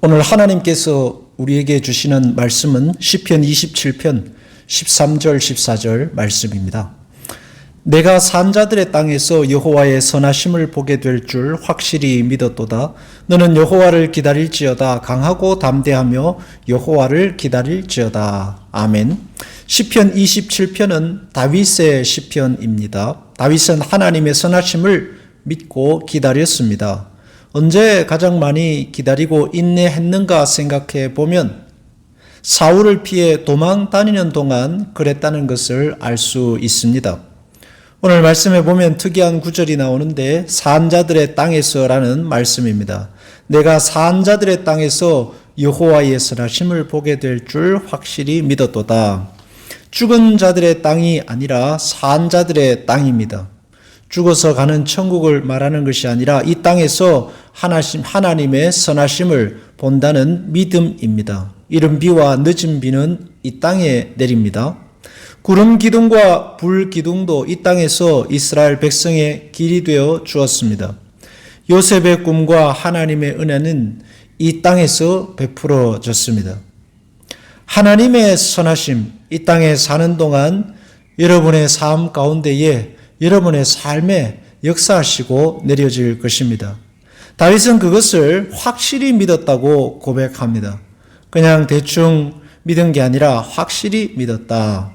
오늘 하나님께서 우리에게 주시는 말씀은 시편 27편 13절 14절 말씀입니다. 내가 산 자들의 땅에서 여호와의 선하심을 보게 될 줄 확실히 믿었도다. 너는 여호와를 기다릴지어다. 강하고 담대하며 여호와를 기다릴지어다. 아멘. 시편 27편은 다윗의 시편입니다. 다윗은 하나님의 선하심을 믿고 기다렸습니다. 언제 가장 많이 기다리고 인내했는가 생각해 보면 사울을 피해 도망 다니는 동안 그랬다는 것을 알 수 있습니다. 오늘 말씀에 보면 특이한 구절이 나오는데 산 자들의 땅에서라는 말씀입니다. 내가 산 자들의 땅에서 여호와의 선하심을 보게 될 줄 확실히 믿었도다. 죽은 자들의 땅이 아니라 산 자들의 땅입니다. 죽어서 가는 천국을 말하는 것이 아니라 이 땅에서 하나님의 선하심을 본다는 믿음입니다. 이른 비와 늦은 비는 이 땅에 내립니다. 구름 기둥과 불 기둥도 이 땅에서 이스라엘 백성의 길이 되어 주었습니다. 요셉의 꿈과 하나님의 은혜는 이 땅에서 베풀어졌습니다. 하나님의 선하심, 이 땅에 사는 동안 여러분의 삶 가운데에 여러분의 삶에 역사하시고 내려질 것입니다. 다윗은 그것을 확실히 믿었다고 고백합니다. 그냥 대충 믿은 게 아니라 확실히 믿었다.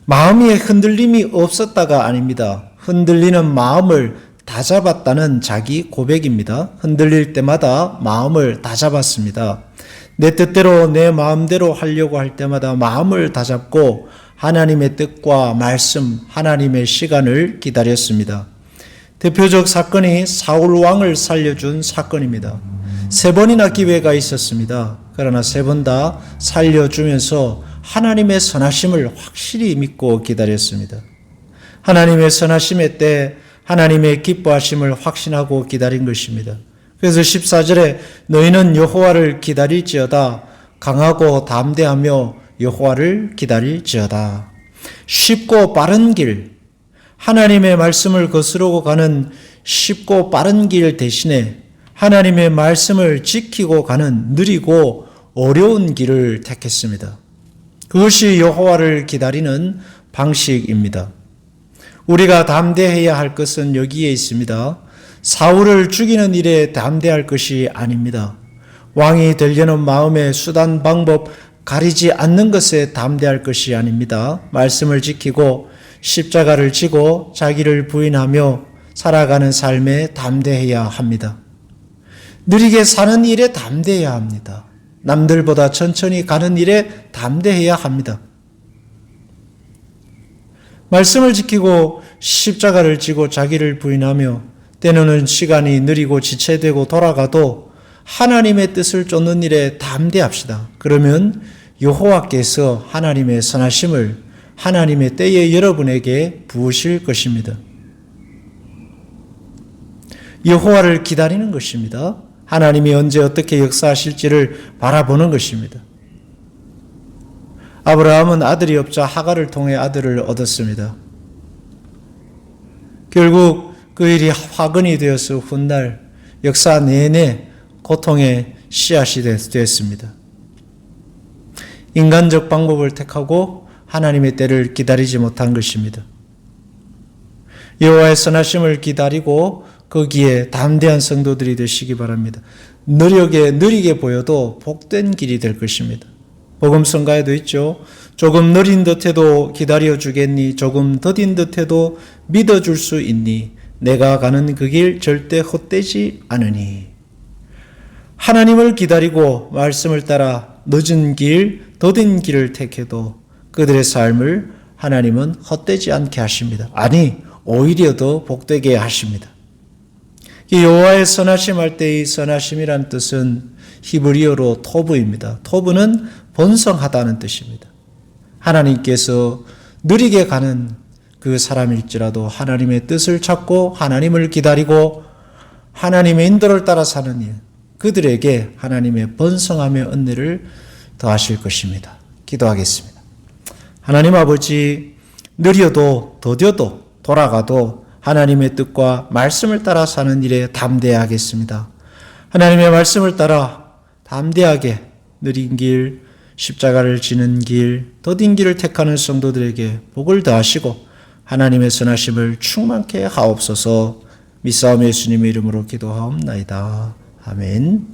마음에 흔들림이 없었다가 아닙니다. 흔들리는 마음을 다잡았다는 자기 고백입니다. 흔들릴 때마다 마음을 다잡았습니다. 내 뜻대로 내 마음대로 하려고 할 때마다 마음을 다잡고 하나님의 뜻과 말씀, 하나님의 시간을 기다렸습니다. 대표적 사건이 사울 왕을 살려준 사건입니다. 3번이나 기회가 있었습니다. 그러나 3번 다 살려주면서 하나님의 선하심을 확실히 믿고 기다렸습니다. 하나님의 선하심의 때 하나님의 기뻐하심을 확신하고 기다린 것입니다. 그래서 14절에 너희는 여호와를 기다릴지어다. 강하고 담대하며 여호와를 기다릴지어다. 쉽고 빠른 길, 하나님의 말씀을 거스르고 가는 쉽고 빠른 길 대신에 하나님의 말씀을 지키고 가는 느리고 어려운 길을 택했습니다. 그것이 여호와를 기다리는 방식입니다. 우리가 담대해야 할 것은 여기에 있습니다. 사울을 죽이는 일에 담대할 것이 아닙니다. 왕이 되려는 마음의 수단 방법 가리지 않는 것에 담대할 것이 아닙니다. 말씀을 지키고 십자가를 지고 자기를 부인하며 살아가는 삶에 담대해야 합니다. 느리게 사는 일에 담대해야 합니다. 남들보다 천천히 가는 일에 담대해야 합니다. 말씀을 지키고 십자가를 지고 자기를 부인하며 때로는 시간이 느리고 지체되고 돌아가도 하나님의 뜻을 쫓는 일에 담대합시다. 그러면 여호와께서 하나님의 선하심을 하나님의 때에 여러분에게 부으실 것입니다. 여호와를 기다리는 것입니다. 하나님이 언제 어떻게 역사하실지를 바라보는 것입니다. 아브라함은 아들이 없자 하갈을 통해 아들을 얻었습니다. 결국 그 일이 화근이 되어서 훗날 역사 내내 고통의 씨앗이 되었습니다. 인간적 방법을 택하고 하나님의 때를 기다리지 못한 것입니다. 여호와의 선하심을 기다리고 거기에 담대한 성도들이 되시기 바랍니다. 느리게 보여도 복된 길이 될 것입니다. 복음성가에도 있죠. 조금 느린 듯해도 기다려주겠니? 조금 더딘 듯해도 믿어줄 수 있니? 내가 가는 그 길 절대 헛되지 않으니. 하나님을 기다리고 말씀을 따라 늦은 길, 더딘 길을 택해도 그들의 삶을 하나님은 헛되지 않게 하십니다. 아니, 오히려 더 복되게 하십니다. 여호와의 선하심 할 때의 선하심이란 뜻은 히브리어로 토브입니다. 토브는 번성하다는 뜻입니다. 하나님께서 느리게 가는 그 사람일지라도 하나님의 뜻을 찾고 하나님을 기다리고 하나님의 인도를 따라 사는 일, 그들에게 하나님의 번성함의 은혜를 더하실 것입니다. 기도하겠습니다. 하나님 아버지, 느려도 더뎌도 돌아가도 하나님의 뜻과 말씀을 따라 사는 일에 담대하겠습니다. 하나님의 말씀을 따라 담대하게 느린 길, 십자가를 지는 길, 더딘 길을 택하는 성도들에게 복을 더하시고 하나님의 선하심을 충만케 하옵소서. 믿사오며 예수님의 이름으로 기도하옵나이다. 아멘.